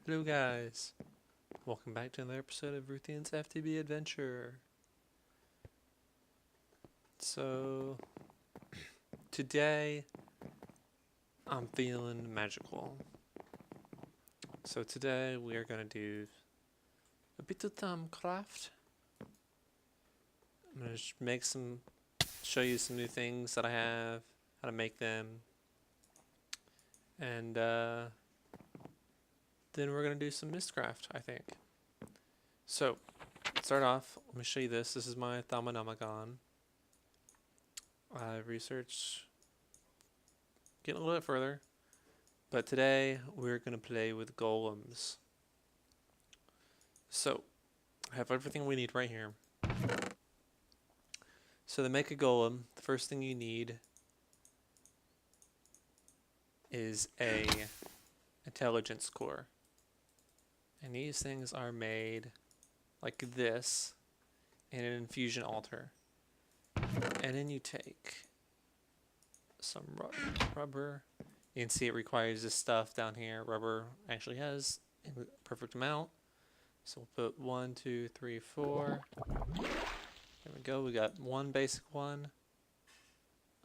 Hello guys, welcome back to another episode of Ruethian's FTB adventure. So, today I'm feeling magical. So today we are going to do a bit of craft. I'm going to show you some new things that I have, how to make them, and then we're going to do some mystcraft, I think. So, start off, let me show you this. This is my Thamanamagon. I researched getting a little bit further, but today we're going to play with golems. So, I have everything we need right here. So to make a golem, the first thing you need is a intelligence core. And these things are made like this in an infusion altar. And then you take some rubber. You can see it requires this stuff down here. Rubber actually has a perfect amount. So we'll put 1, 2, 3, 4. There we go. We got one basic one.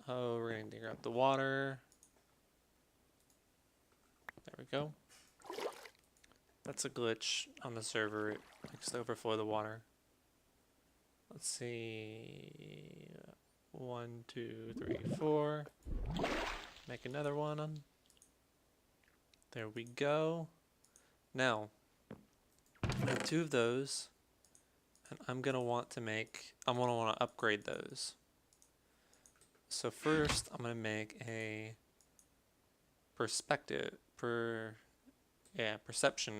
Oh, we're going to grab the water. There we go. That's a glitch on the server. It likes to overflow the water. Let's see. 1, 2, 3, 4. Make another one. There we go. Now, I have 2 of those. And I'm going to want to upgrade those. So first, I'm going to make a perception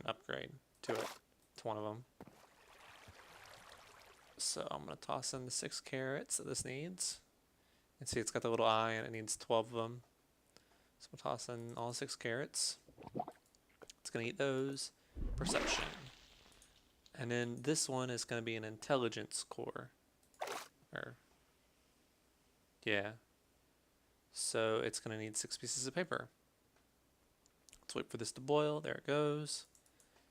upgrade to it, to one of them. So I'm going to toss in the 6 carrots that this needs. You can see it's got the little eye and it needs 12 of them. So we'll toss in all 6 carrots. It's going to eat those. Perception. And then this one is going to be an intelligence core. Yeah. So it's going to need 6 pieces of paper. Let's wait for this to boil. There it goes.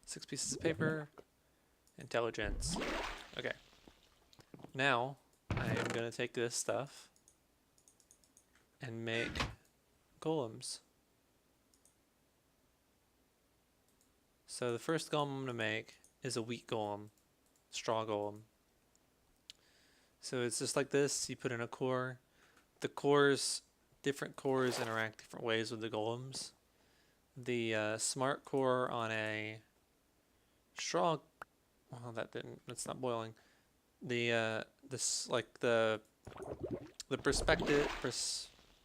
6 pieces of paper. Intelligence. Okay. Now, I am going to take this stuff and make golems. So the first golem I'm going to make is a wheat golem. Straw golem. So it's just like this. You put in a core. Different cores interact different ways with the golems. The smart core on a straw, well, that's not boiling. The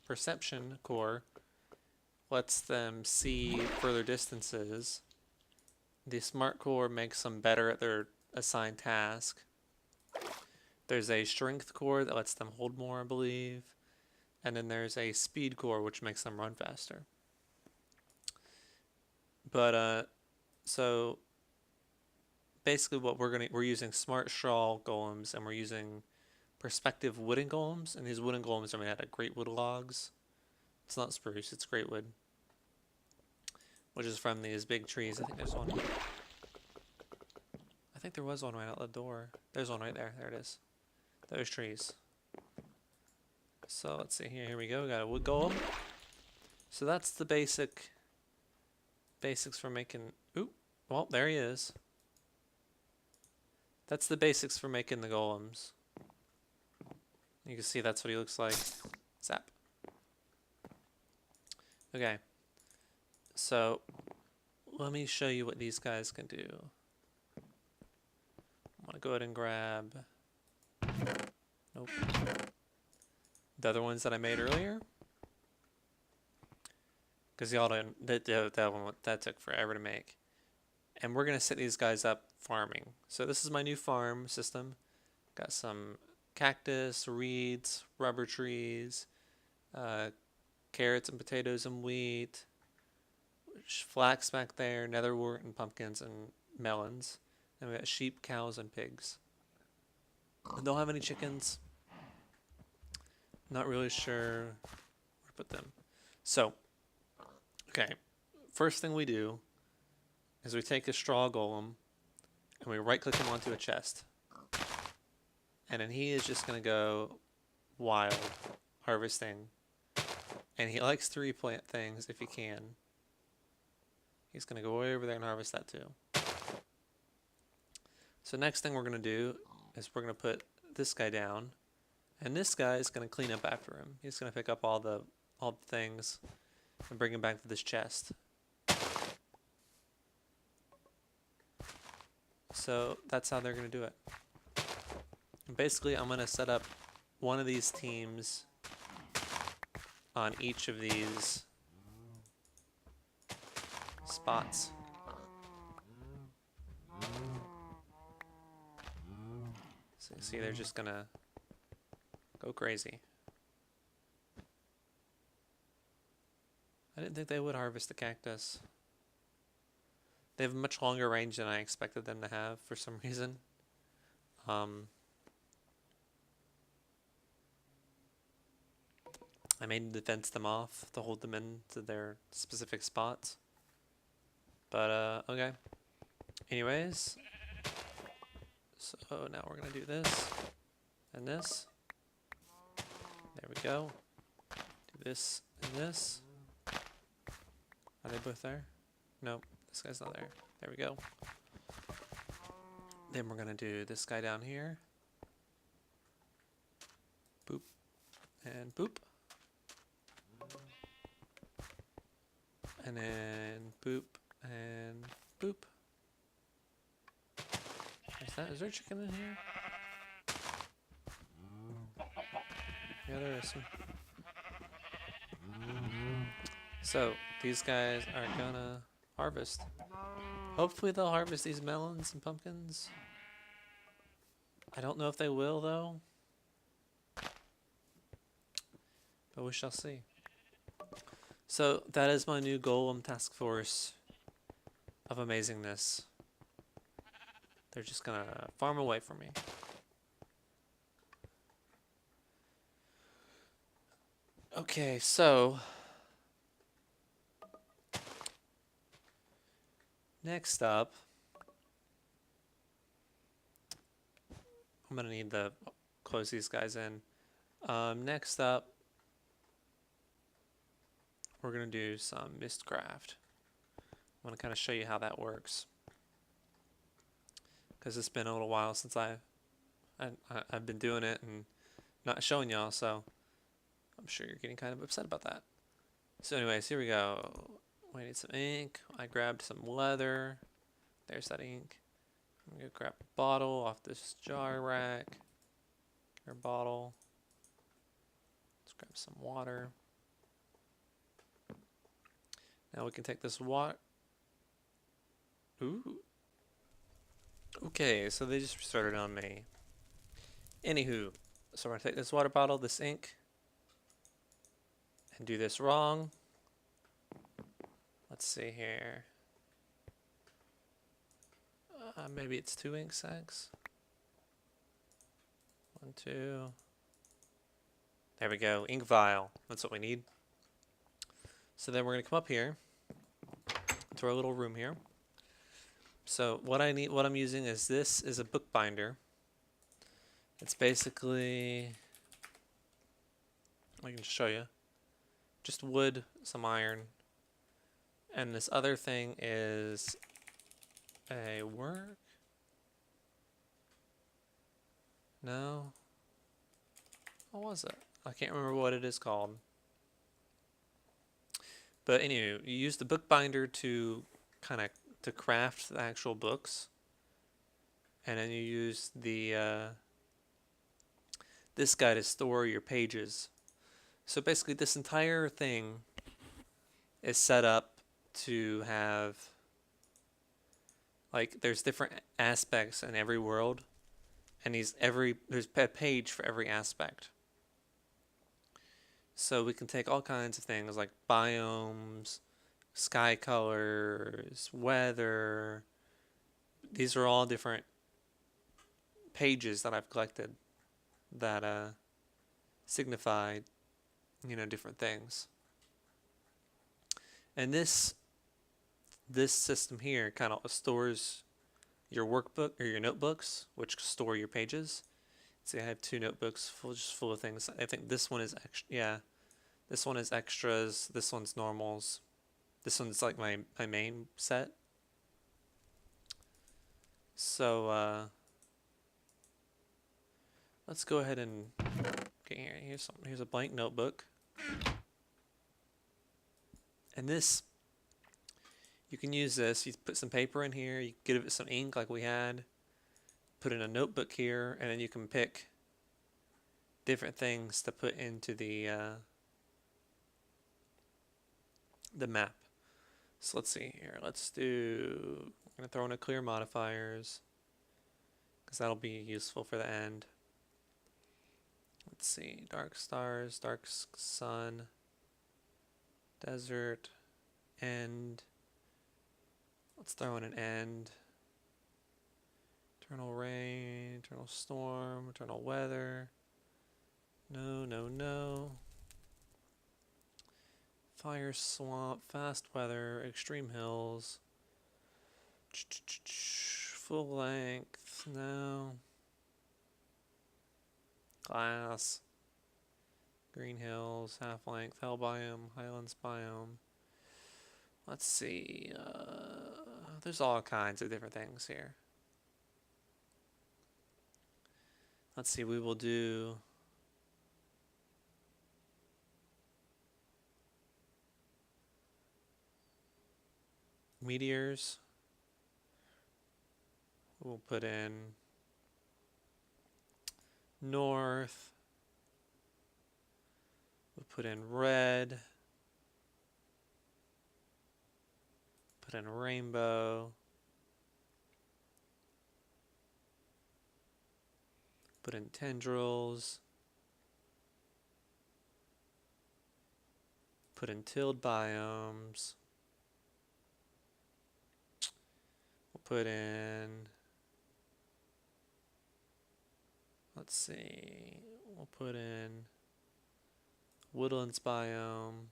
perception core lets them see further distances. The smart core makes them better at their assigned task. There's a strength core that lets them hold more, I believe. And then there's a speed core which makes them run faster. But so basically what we're using smart straw golems, and we're using perspective wooden golems, and these wooden golems are made out of great wood logs. It's not spruce, it's great wood, which is from these big trees. I think there's one. I think there was one right out the door. There's one right there. There it is. Those trees. So let's see here. Here we go. We got a wood golem. So that's the basics for making. Oop. Well, there he is. That's the basics for making the golems. You can see that's what he looks like. Zap. Okay. So let me show you what these guys can do. I'm gonna go ahead and grab. Nope. The other ones that I made earlier, because y'all didn't. That took forever to make. And we're gonna set these guys up farming. So this is my new farm system. Got some cactus, reeds, rubber trees, carrots and potatoes and wheat, flax back there, netherwort and pumpkins and melons. And we got sheep, cows, and pigs. I don't have any chickens. Not really sure where to put them. So, okay. First thing we do is we take a straw golem and we right click him onto a chest. And then he is just going to go wild, harvesting. And he likes to replant things if he can. He's going to go way over there and harvest that too. So next thing we're going to do is we're going to put this guy down. And this guy is going to clean up after him. He's going to pick up all the things and bring them back to this chest. So that's how they're going to do it. And basically, I'm going to set up one of these teams on each of these spots. So you see, they're just going to go crazy. I didn't think they would harvest the cactus. They have a much longer range than I expected them to have for some reason. I may need to fence them off to hold them into their specific spots. But, okay. Anyways. So now we're going to do this. And this. There we go. Do this and this. Are they both there? Nope. This guy's not there. There we go. Then we're going to do this guy down here. Boop. And boop. And then boop. And boop. Is there chicken in here? Yeah, there is some. So, these guys are gonna harvest. Hopefully they'll harvest these melons and pumpkins. I don't know if they will, though. But we shall see. So, that is my new golem task force of amazingness. They're just gonna farm away from me. Okay, so next up, I'm gonna need to close these guys in. Next up, we're gonna do some mystcraft. I'm gonna kind of show you how that works, because it's been a little while since I've been doing it and not showing y'all, so I'm sure you're getting kind of upset about that. So anyways, here we go. We need some ink. I grabbed some leather. There's that ink. I'm going to grab a bottle off this jar rack. Grab a bottle. Let's grab some water. Now we can take this water. Ooh. Okay, so they just restarted on me. Anywho, so we're going to take this water bottle, this ink, and do this wrong. Let's see here. Maybe it's 2 ink sacs. 1, 2. There we go. Ink vial. That's what we need. So then we're going to come up here to our little room here. So what I'm using is this is a bookbinder. It's basically, I can show you, just wood, some iron, and this other thing is a work? No? What was it? I can't remember what it is called. But anyway, you use the bookbinder to kind of to craft the actual books, and then you use the this guy to store your pages. So basically, this entire thing is set up to have, like, there's different aspects in every world, and there's a page for every aspect. So we can take all kinds of things like biomes, sky colors, weather. These are all different pages that I've collected that signify, different things. And this this system here kind of stores your workbook or your notebooks, which store your pages. See, I have two notebooks just full of things. I think this one is extra. Yeah, this one is extras. This one's normals. This one's like my main set. So let's go ahead and get here. Here's a blank notebook, and this you can use this. You put some paper in here. You give it some ink like we had. Put in a notebook here, and then you can pick different things to put into the map. So let's see here. I'm gonna throw in a clear modifiers because that'll be useful for the end. Let's see, dark stars, dark sun, desert, end. Let's throw in an end. Eternal rain, eternal storm, eternal weather. No, no, no. Fire swamp, fast weather, extreme hills. Full length, no. Glass. Green hills, half length, hell biome, highlands biome. Let's see. There's all kinds of different things here. Let's see, we will do meteors. We'll put in north. We'll put in red. Put in rainbow. Put in tendrils. Put in tilled biomes. We'll put in, let's see, we'll put in woodlands biome.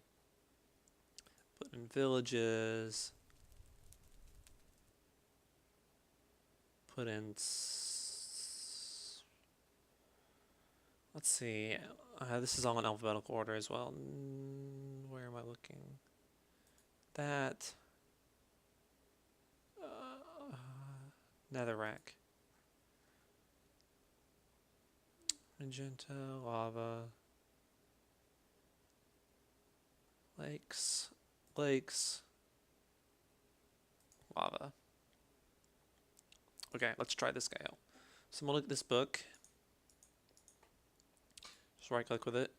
Put in villages. Put in, let's see, this is all in alphabetical order as well. Where am I looking? That. Netherrack. Magenta, lava. Lakes. Lava. Okay, let's try this guy out. So I'm gonna look at this book. Just right click with it.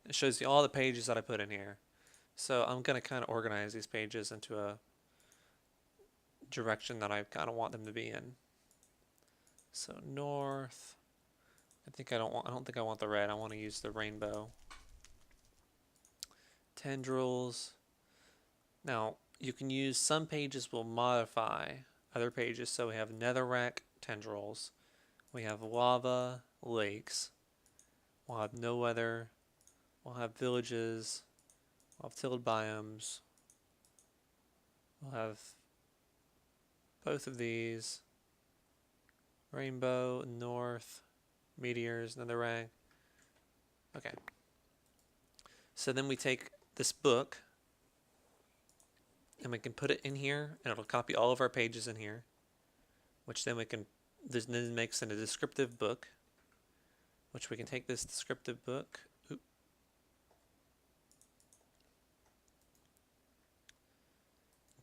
It shows you all the pages that I put in here. So I'm gonna kind of organize these pages into a direction that I kind of want them to be in. So north. I don't think I want the red. I want to use the rainbow. Tendrils. Now you can use, some pages will modify other pages. So we have netherrack tendrils. We have lava lakes. We'll have no weather. We'll have villages. We'll have tilled biomes. We'll have both of these. Rainbow, north, meteors, netherrack. Okay. So then we take this book and we can put it in here, and it'll copy all of our pages in here, which then we can, this then makes it a descriptive book, which we can take this descriptive book,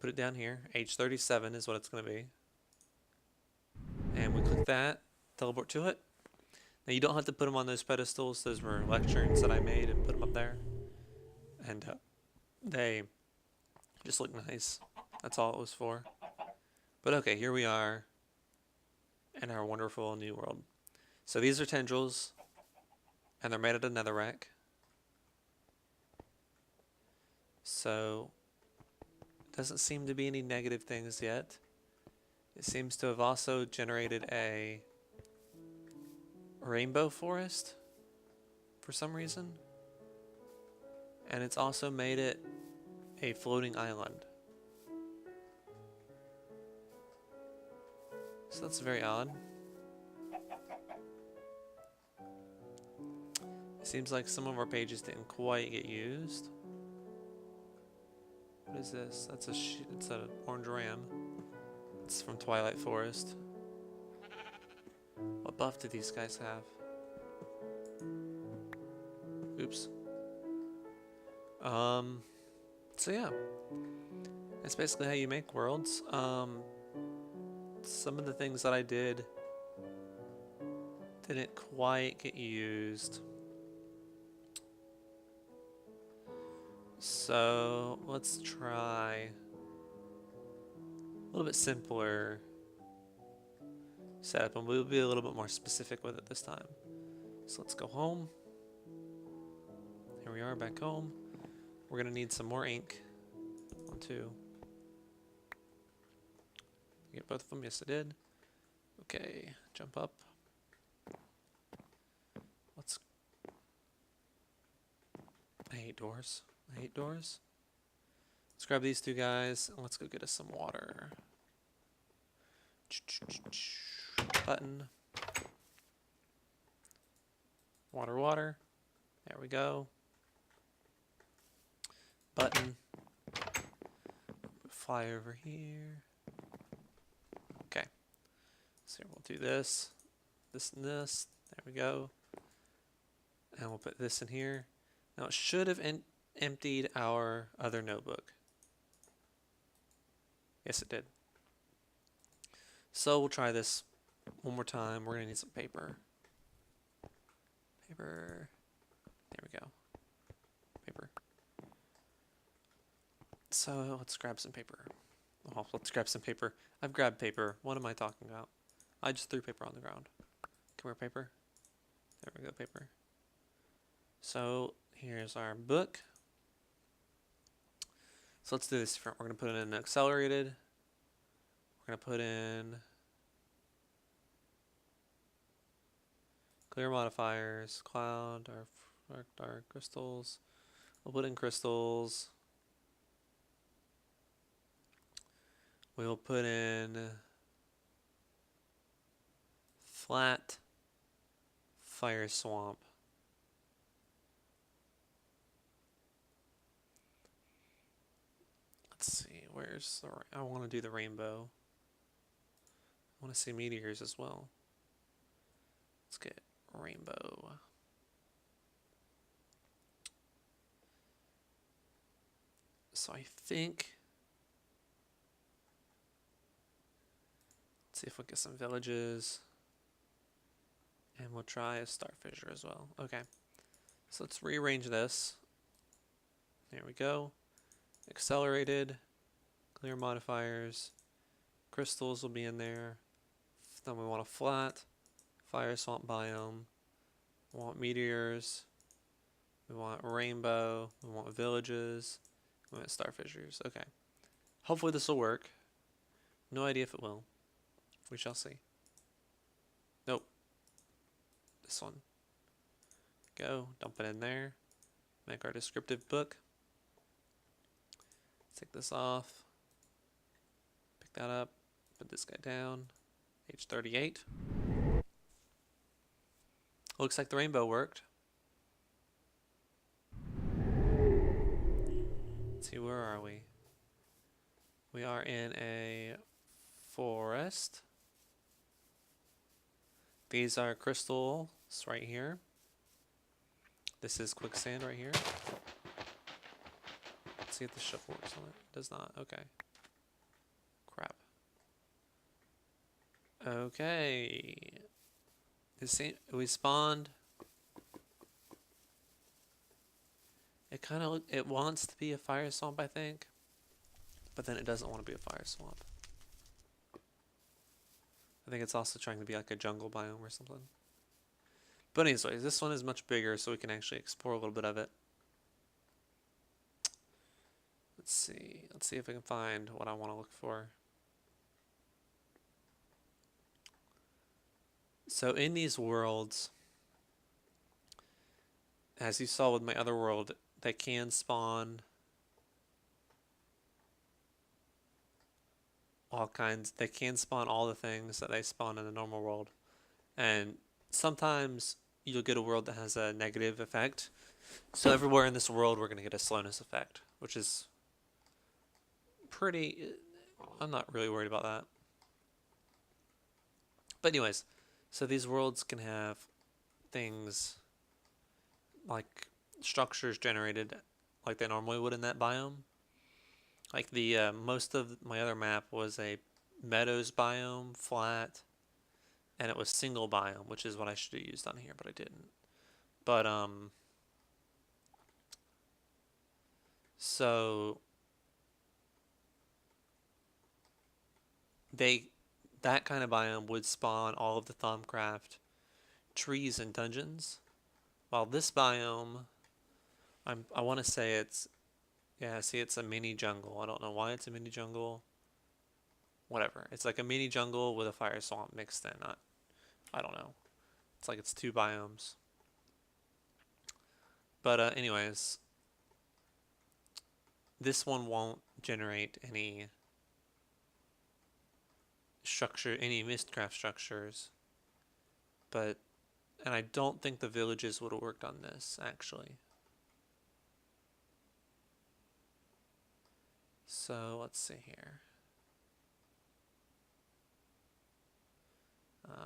put it down here. Age 37 is what it's going to be. And we click that, teleport to it. Now you don't have to put them on those pedestals. Those were lecterns that I made and put them up there. And they just look nice. That's all it was for. But okay, here we are in our wonderful new world. So these are tendrils, and they're made out of netherrack. So doesn't seem to be any negative things yet. It seems to have also generated a rainbow forest for some reason. And it's also made it a floating island. So that's very odd. It seems like some of our pages didn't quite get used. What is this? That's it's an orange ram. It's from Twilight Forest. What buff do these guys have? Oops. So yeah. That's basically how you make worlds. Some of the things that I did didn't quite get used. So let's try a little bit simpler setup, and we'll be a little bit more specific with it this time. So let's go home. Here we are back home. We're gonna need some more ink. 1, 2. Get both of them. Yes, I did. Okay, jump up. I hate doors. I hate doors. Let's grab these 2 guys and let's go get us some water. Button. Water, water. There we go. Button. Fly over here. Okay. So we'll do this, this, and this. There we go. And we'll put this in here. Now it should have emptied our other notebook. Yes, it did. So we'll try this one more time. We're gonna need some paper. Paper. There we go. Paper. So let's grab some paper. Oh, let's grab some paper. I've grabbed paper. What am I talking about? I just threw paper on the ground. Come here, paper. There we go, paper. So here's our book. So let's do this different. We're going to put in accelerated. We're going to put in clear modifiers, cloud, dark, crystals. We'll put in crystals. We'll put in flat fire swamp. Let's see, where's the... I want to do the rainbow. I want to see meteors as well. Let's get rainbow. So I think... Let's see if we get some villages. And we'll try a star fissure as well. Okay. So let's rearrange this. There we go. Accelerated. Clear modifiers. Crystals will be in there. Then we want a flat fire swamp biome. We want meteors. We want rainbow. We want villages. We want star fissures. Okay. Hopefully this will work. No idea if it will. We shall see. Nope. This one. Go. Dump it in there. Make our descriptive book. Take this off. Pick that up. Put this guy down. Page 38. Looks like the rainbow worked. Let's see, where are we? We are in a forest. These are crystals right here. This is quicksand right here. Let's see if the shovel works on it. Does not. Okay. Crap. Okay. We spawned. It kind of it wants to be a fire swamp, I think, but then it doesn't want to be a fire swamp. I think it's also trying to be like a jungle biome or something. But anyways, this one is much bigger, so we can actually explore a little bit of it. Let's see. Let's see if I can find what I want to look for. So in these worlds, as you saw with my other world, they can spawn all kinds. They can spawn all the things that they spawn in the normal world, and sometimes you'll get a world that has a negative effect. So everywhere in this world, we're gonna get a slowness effect, which is pretty. I'm not really worried about that. But anyways, so these worlds can have things like structures generated like they normally would in that biome. Like the most of my other map was a meadows biome, flat, and it was single biome, which is what I should have used on here, but I didn't. But so that kind of biome would spawn all of the Thumbcraft trees and dungeons, while this biome, I want to say it's, yeah, see, it's a mini jungle. I don't know why it's a mini jungle. Whatever. It's like a mini jungle with a fire swamp mixed in. I don't know. It's like it's two biomes. But anyways, this one won't generate any structure, any mystcraft structures. And I don't think the villages would have worked on this, actually. So let's see here.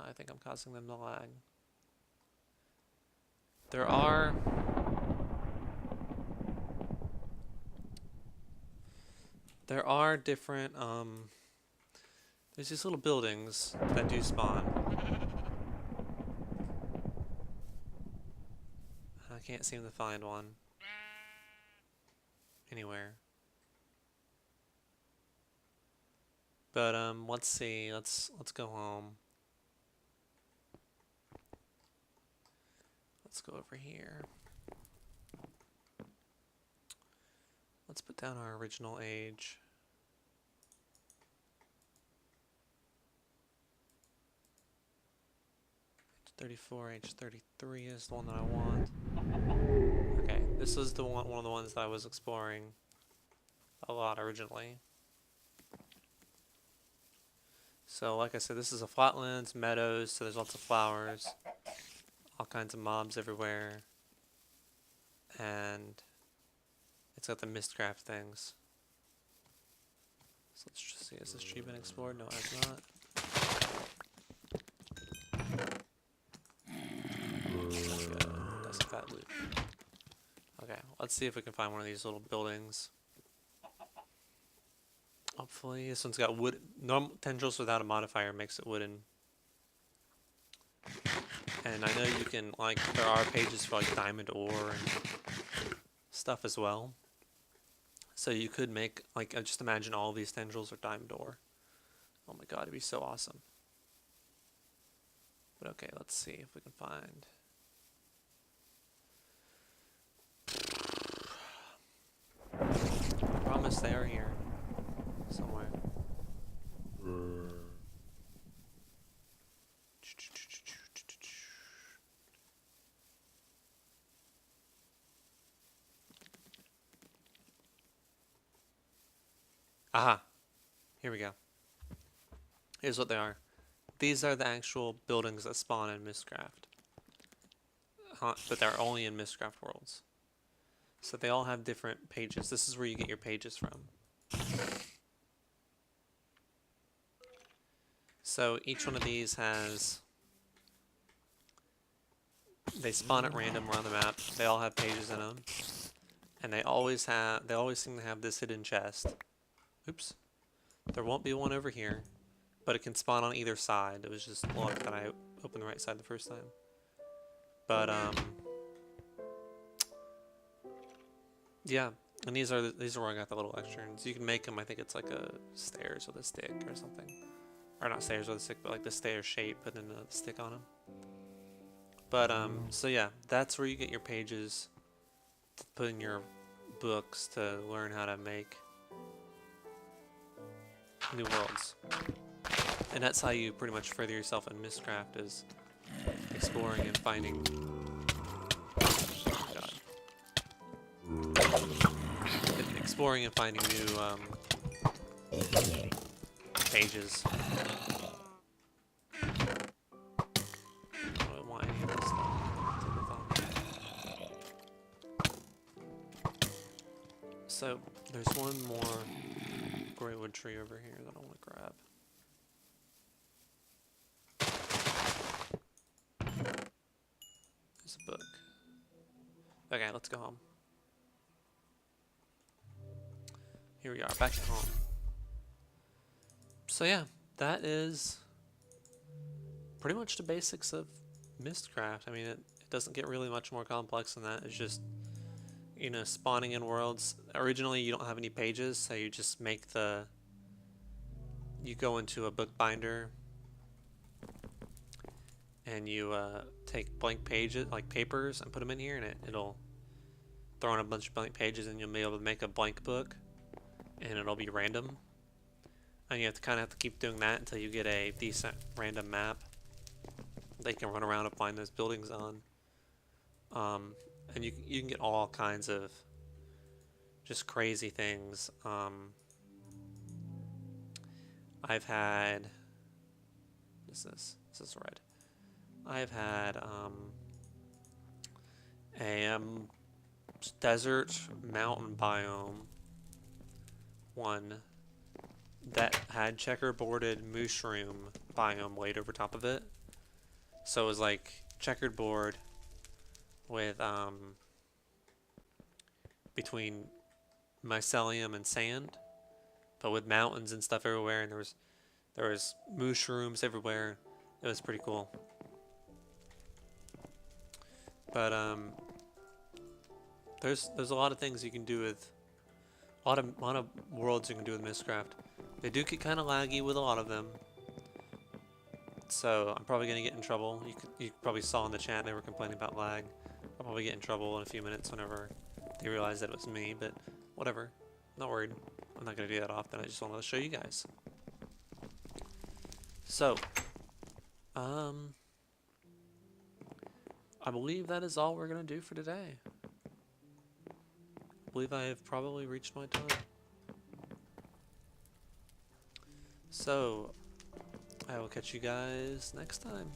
I think I'm causing them to lag. There are different there's these little buildings that do spawn. I can't seem to find one anywhere. But let's see. Let's go home. Let's go over here. Let's put down our original age. Age 34, age 33 is the one that I want. Okay, this is the one of the ones that I was exploring a lot originally. So like I said, this is a flatlands, meadows, so there's lots of flowers, all kinds of mobs everywhere, and it's got the mystcraft things. So let's just see, has this tree been explored? No, it has not. That's a fat loot. Okay, let's see if we can find one of these little buildings. Hopefully, this one's got wood. Normal tendrils without a modifier makes it wooden. And I know you can, like, there are pages for like diamond ore and stuff as well. So you could make, like, just imagine all these tendrils are diamond ore. Oh my god, it'd be so awesome. But okay, let's see if we can find. I promise they are here somewhere. Aha! Here we go. Here's what they are. These are the actual buildings that spawn in mystcraft. But they're only in mystcraft worlds. So they all have different pages. This is where you get your pages from. So each one of these has... They spawn at random around the map. They all have pages in them. And they always seem to have this hidden chest. Oops. There won't be one over here. But it can spawn on either side. It was just luck that I opened the right side the first time. But yeah, and these are where I got the little extras. You can make them. I think it's like a stairs with a stick or something, or not stairs with a stick, but like the stair shape, but then a stick on them. But so yeah, that's where you get your pages to put in your books to learn how to make new worlds. And that's how you pretty much further yourself in mystcraft, is exploring and finding. Oh God. Exploring and finding new pages. I don't want any of this stuff. So, there's one more greywood tree over here that I want to grab. There's a book. Okay, let's go home. Here we are, back at home. So yeah, that is pretty much the basics of mystcraft. I mean, it doesn't get really much more complex than that. It's just, you know, spawning in worlds. Originally, you don't have any pages, so you just make the... You go into a bookbinder, and you take blank pages, like papers, and put them in here, and it'll throw in a bunch of blank pages, and you'll be able to make a blank book, and it'll be random. And you have to kind of have to keep doing that until you get a decent random map they can run around and find those buildings on. And you can get all kinds of just crazy things. I've had... This is red. I've had a desert mountain biome one that had checkerboarded mushroom biome laid over top of it. So it was like checkered board with between mycelium and sand, but with mountains and stuff everywhere, and there was mushrooms everywhere. It was pretty cool. But there's a lot of things you can do with a lot of worlds you can do with mystcraft. They do get kind of laggy with a lot of them, so I'm probably gonna get in trouble. You probably saw in the chat they were complaining about lag. I'll probably get in trouble in a few minutes whenever they realize that it was me, but whatever. Not worried. I'm not gonna do that often. I just wanted to show you guys. So, I believe that is all we're gonna do for today. I believe I have probably reached my time. So, I will catch you guys next time.